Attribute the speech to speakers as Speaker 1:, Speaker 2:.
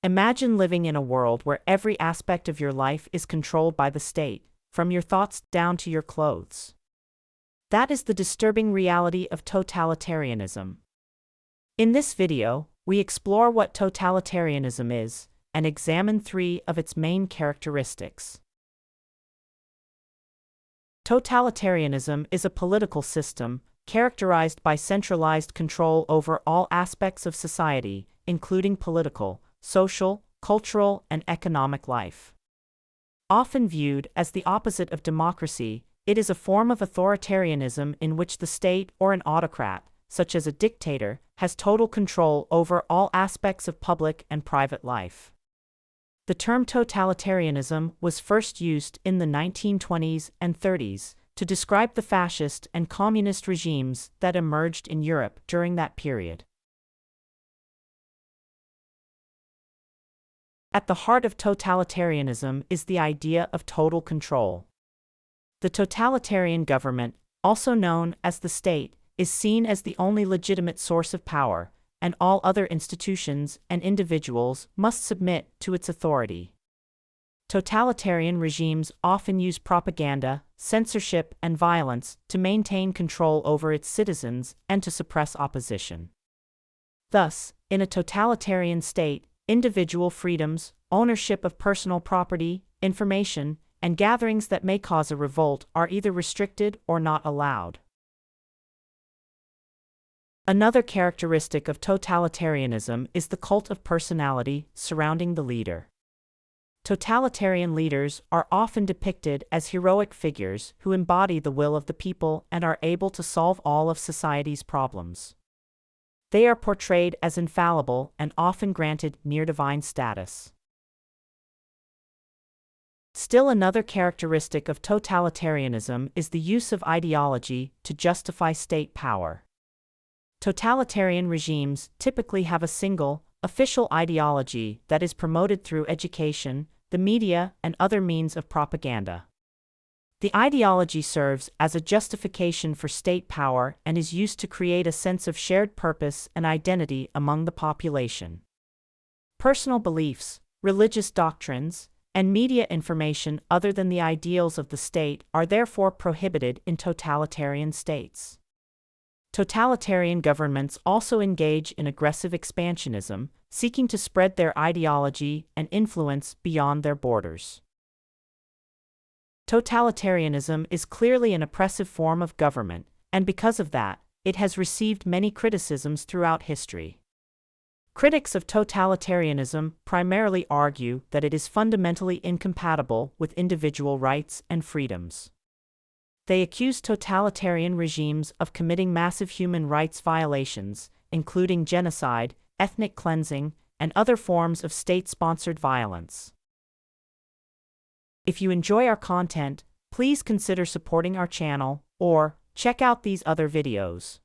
Speaker 1: Imagine living in a world where every aspect of your life is controlled by the state, from your thoughts down to your clothes. That is the disturbing reality of totalitarianism. In this video, we explore what totalitarianism is and examine 3 of its main characteristics. Totalitarianism is a political system characterized by centralized control over all aspects of society, including political, social, cultural, and economic life. Often viewed as the opposite of democracy, it is a form of authoritarianism in which the state or an autocrat, such as a dictator, has total control over all aspects of public and private life. The term totalitarianism was first used in the 1920s and 30s to describe the fascist and communist regimes that emerged in Europe during that period. At the heart of totalitarianism is the idea of total control. The totalitarian government, also known as the state, is seen as the only legitimate source of power, and all other institutions and individuals must submit to its authority. Totalitarian regimes often use propaganda, censorship, and violence to maintain control over its citizens and to suppress opposition. Thus, in a totalitarian state, individual freedoms, ownership of personal property, information, and gatherings that may cause a revolt are either restricted or not allowed. Another characteristic of totalitarianism is the cult of personality surrounding the leader. Totalitarian leaders are often depicted as heroic figures who embody the will of the people and are able to solve all of society's problems. They are portrayed as infallible and often granted near-divine status. Still, another characteristic of totalitarianism is the use of ideology to justify state power. Totalitarian regimes typically have a single, official ideology that is promoted through education, the media, and other means of propaganda. The ideology serves as a justification for state power and is used to create a sense of shared purpose and identity among the population. Personal beliefs, religious doctrines, and media information other than the ideals of the state are therefore prohibited in totalitarian states. Totalitarian governments also engage in aggressive expansionism, seeking to spread their ideology and influence beyond their borders. Totalitarianism is clearly an oppressive form of government, and because of that, it has received many criticisms throughout history. Critics of totalitarianism primarily argue that it is fundamentally incompatible with individual rights and freedoms. They accuse totalitarian regimes of committing massive human rights violations, including genocide, ethnic cleansing, and other forms of state-sponsored violence. If you enjoy our content, please consider supporting our channel or check out these other videos.